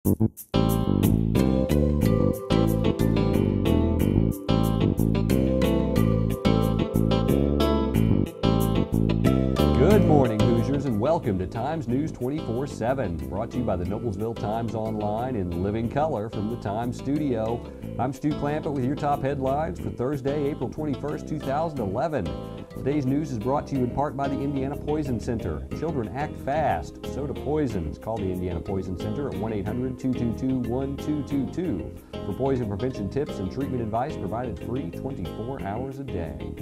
Good morning, Hoosiers, and welcome to Times News 24/7, brought to you by the Noblesville Times Online in living color from the Times studio. I'm Stu Clampett with your top headlines for Thursday, April 21st, 2011. Today's news is brought to you in part by the Indiana Poison Center. Children act fast. Soda poisons. Call the Indiana Poison Center at 1-800-222-1222 for poison prevention tips and treatment advice provided free 24 hours a day.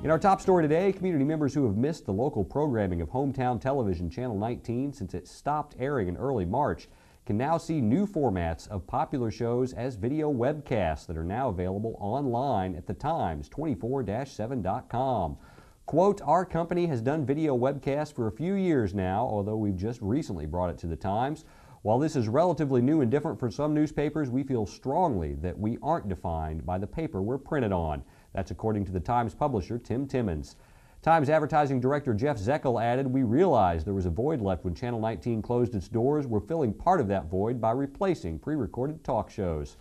In our top story today, community members who have missed the local programming of Hometown Television Channel 19 since it stopped airing in early March can now see new formats of popular shows as video webcasts that are now available online at thetimes24-7.com. Quote, our company has done video webcasts for a few years now, although we've just recently brought it to the Times. While this is relatively new and different for some newspapers, we feel strongly that we aren't defined by the paper we're printed on. That's according to the Times publisher, Tim Timmons. Times advertising director Jeff Zeckel added, we realized there was a void left when Channel 19 closed its doors. We're filling part of that void by replacing pre-recorded talk shows.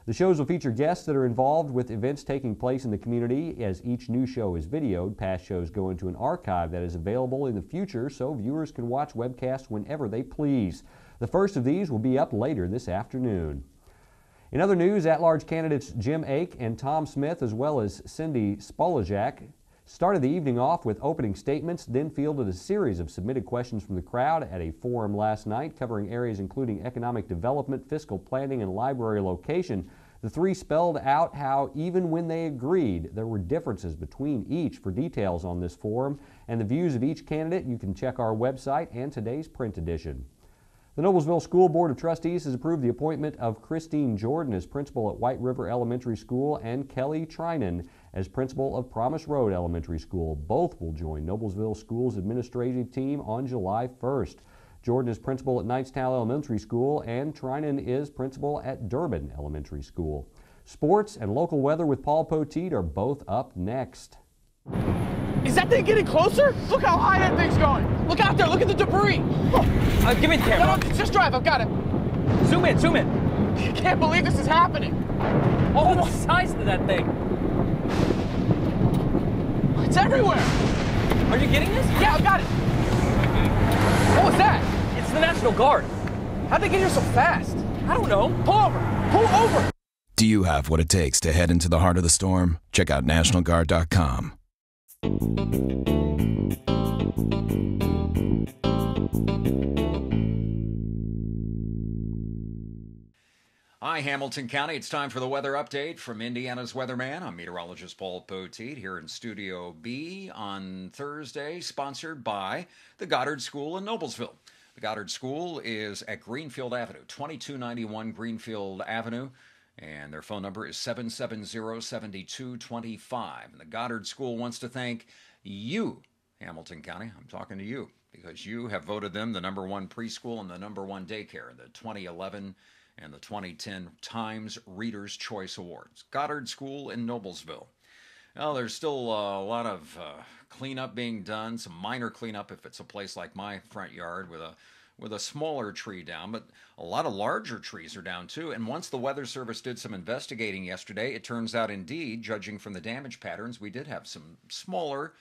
The shows will feature guests that are involved with events taking place in the community. As each new show is videoed, past shows go into an archive that is available in the future so viewers can watch webcasts whenever they please. The first of these will be up later this afternoon. In other news, at-large candidates Jim Ake and Tom Smith, as well as Cindy Spolajak, started the evening off with opening statements, then fielded a series of submitted questions from the crowd at a forum last night covering areas including economic development, fiscal planning, and library location. The three spelled out how even when they agreed, there were differences between each. For details on this forum and the views of each candidate, you can check our website and today's print edition. The Noblesville School Board of Trustees has approved the appointment of Christine Jordan as principal at White River Elementary School and Kelly Trinan as principal of Promise Road Elementary School. Both will join Noblesville Schools administrative team on July 1st. Jordan is principal at Knightstown Elementary School and Trinan is principal at Durbin Elementary School. Sports and local weather with Paul Poteet are both up next. Is that thing getting closer? Look how high that thing's going. Look out there, look at the debris. Give me the camera. No, just drive, I've got it. Zoom in, zoom in. I can't believe this is happening. Oh, the size of that thing. It's everywhere. Are you getting this? Yeah, I've got it. What was that? It's the National Guard. How'd they get here so fast? I don't know. Pull over, pull over. Do you have what it takes to head into the heart of the storm? Check out NationalGuard.com. Hi, Hamilton County. It's time for the weather update from Indiana's weatherman. I'm meteorologist Paul Poteet here in Studio B on Thursday, sponsored by the Goddard School in Noblesville. The Goddard School is at Greenfield Avenue, 2291 Greenfield Avenue, and their phone number is 770-7225. And the Goddard School wants to thank you, Hamilton County. I'm talking to you because you have voted them the #1 preschool and the #1 daycare in the 2011 and the 2010 Times Reader's Choice Awards. Goddard School in Noblesville. Well, there's still a lot of cleanup being done, some minor cleanup if it's a place like my front yard with a smaller tree down, but a lot of larger trees are down too. And once the Weather Service did some investigating yesterday, it turns out indeed, judging from the damage patterns, we did have some smaller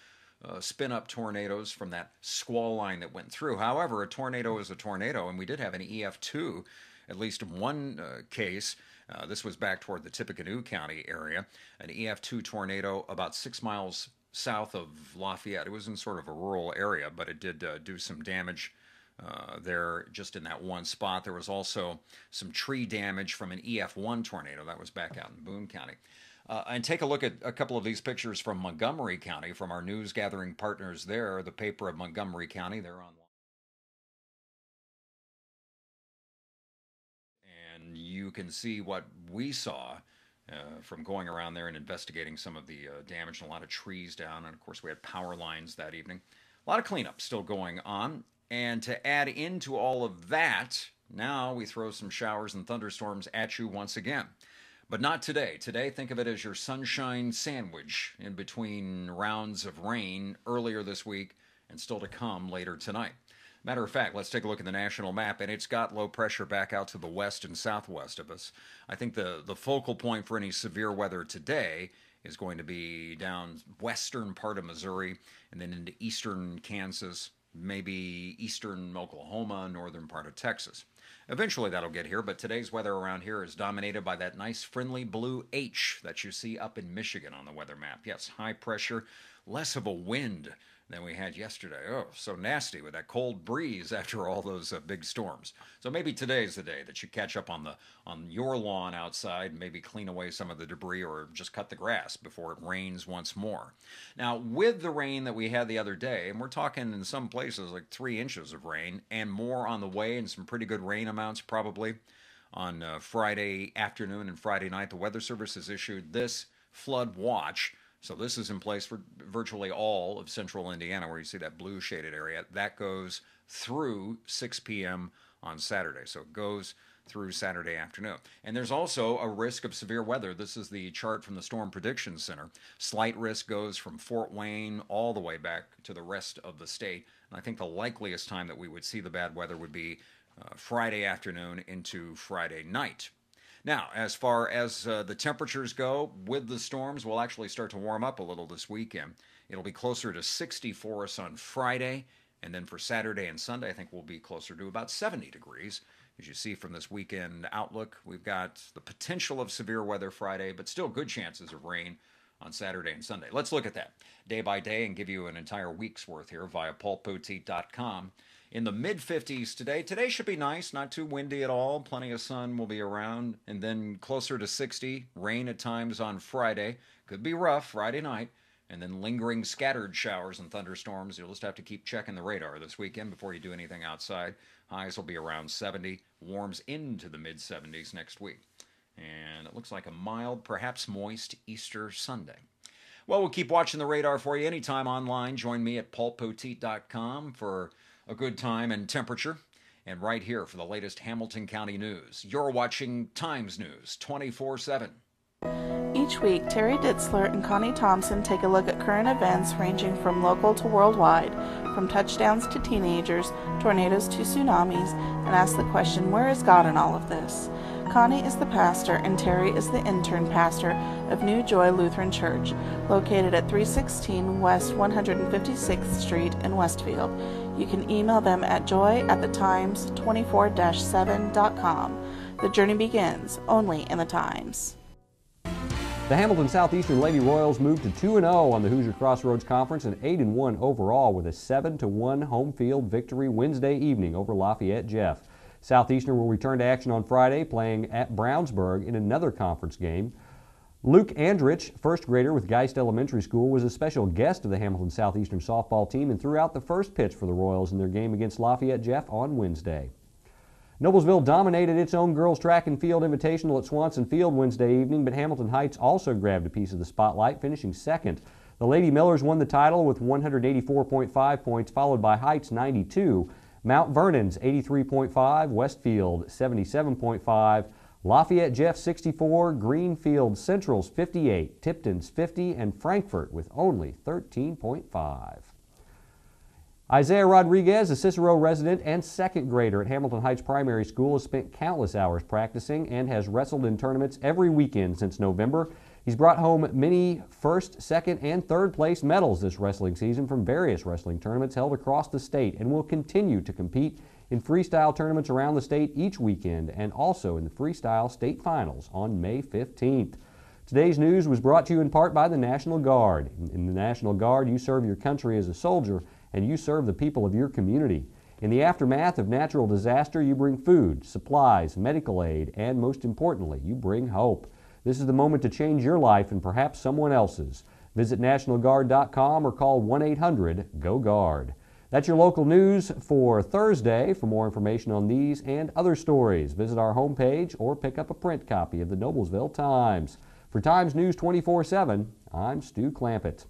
spin-up tornadoes from that squall line that went through. However, a tornado is a tornado, and we did have an EF2, at least in one case. This was back toward the Tippecanoe County area, an EF2 tornado about 6 miles south of Lafayette. It was in sort of a rural area, but it did do some damage there just in that one spot. There was also some tree damage from an EF1 tornado. That was back out in Boone County. And take a look at a couple of these pictures from Montgomery County, from our news gathering partners there, the paper of Montgomery County. They're online. And you can see what we saw from going around there and investigating some of the damage and a lot of trees down. And of course, we had power lines that evening. A lot of cleanup still going on. And to add into all of that, now we throw some showers and thunderstorms at you once again. But not today. Today, think of it as your sunshine sandwich in between rounds of rain earlier this week and still to come later tonight. Matter of fact, let's take a look at the national map, and it's got low pressure back out to the west and southwest of us. I think the focal point for any severe weather today is going to be down western part of Missouri and then into eastern Kansas, maybe eastern Oklahoma, northern part of Texas. Eventually that'll get here, but today's weather around here is dominated by that nice friendly blue H that you see up in Michigan on the weather map. Yes, high pressure, less of a wind than we had yesterday. Oh, so nasty with that cold breeze after all those big storms. So maybe today's the day that you catch up on your lawn outside, maybe clean away some of the debris or just cut the grass before it rains once more. Now, with the rain that we had the other day, and we're talking in some places like 3 inches of rain and more on the way, and some pretty good rain amounts probably on Friday afternoon and Friday night, the Weather Service has issued this flood watch. So this is in place for virtually all of central Indiana, where you see that blue shaded area. That goes through 6 p.m. on Saturday. So it goes through Saturday afternoon. And there's also a risk of severe weather. This is the chart from the Storm Prediction Center. Slight risk goes from Fort Wayne all the way back to the rest of the state. And I think the likeliest time that we would see the bad weather would be Friday afternoon into Friday night. Now, as far as the temperatures go, with the storms, we'll actually start to warm up a little this weekend. It'll be closer to 60 for us on Friday, and then for Saturday and Sunday, I think we'll be closer to about 70 degrees. As you see from this weekend outlook, we've got the potential of severe weather Friday, but still good chances of rain on Saturday and Sunday. Let's look at that day by day and give you an entire week's worth here via paulpoteet.com. In the mid-50s today. Today should be nice, not too windy at all. Plenty of sun will be around. And then closer to 60. Rain at times on Friday. Could be rough Friday night. And then lingering scattered showers and thunderstorms. You'll just have to keep checking the radar this weekend before you do anything outside. Highs will be around 70. Warms into the mid-70s next week. And it looks like a mild, perhaps moist Easter Sunday. Well, we'll keep watching the radar for you anytime online. Join me at paulpoteet.com for a good time and temperature, and right here for the latest Hamilton County news. You're watching Times News 24/7. Each week, Terry Ditzler and Connie Thompson take a look at current events ranging from local to worldwide, from touchdowns to teenagers, tornadoes to tsunamis, and ask the question, where is God in all of this? Connie is the pastor and Terry is the intern pastor of New Joy Lutheran Church, located at 316 West 156th Street in Westfield. You can email them at joy@thetimes24-7.com. The journey begins only in the Times. The Hamilton Southeastern Lady Royals moved to 2-0 on the Hoosier Crossroads Conference and 8-1 overall with a 7-1 home field victory Wednesday evening over Lafayette Jeff. Southeastern will return to action on Friday, playing at Brownsburg in another conference game. Luke Andrich, first grader with Geist Elementary School, was a special guest of the Hamilton Southeastern softball team and threw out the first pitch for the Royals in their game against Lafayette Jeff on Wednesday. Noblesville dominated its own girls track and field invitational at Swanson Field Wednesday evening, but Hamilton Heights also grabbed a piece of the spotlight, finishing second. The Lady Millers won the title with 184.5 points, followed by Heights 92, Mount Vernon's 83.5, Westfield 77.5, Lafayette Jeff 64, Greenfield Central's 58, Tipton's 50, and Frankfort with only 13.5. Isaiah Rodriguez, a Cicero resident and second grader at Hamilton Heights Primary School, has spent countless hours practicing and has wrestled in tournaments every weekend since November. He's brought home many first, second, and third place medals this wrestling season from various wrestling tournaments held across the state, and will continue to compete in freestyle tournaments around the state each weekend and also in the freestyle state finals on May 15th. Today's news was brought to you in part by the National Guard. In the National Guard, you serve your country as a soldier and you serve the people of your community. In the aftermath of natural disaster, you bring food, supplies, medical aid, and most importantly, you bring hope. This is the moment to change your life and perhaps someone else's. Visit nationalguard.com or call 1-800-GO-GUARD. That's your local news for Thursday. For more information on these and other stories, visit our homepage or pick up a print copy of the Noblesville Times. For Times News 24/7, I'm Stu Clampett.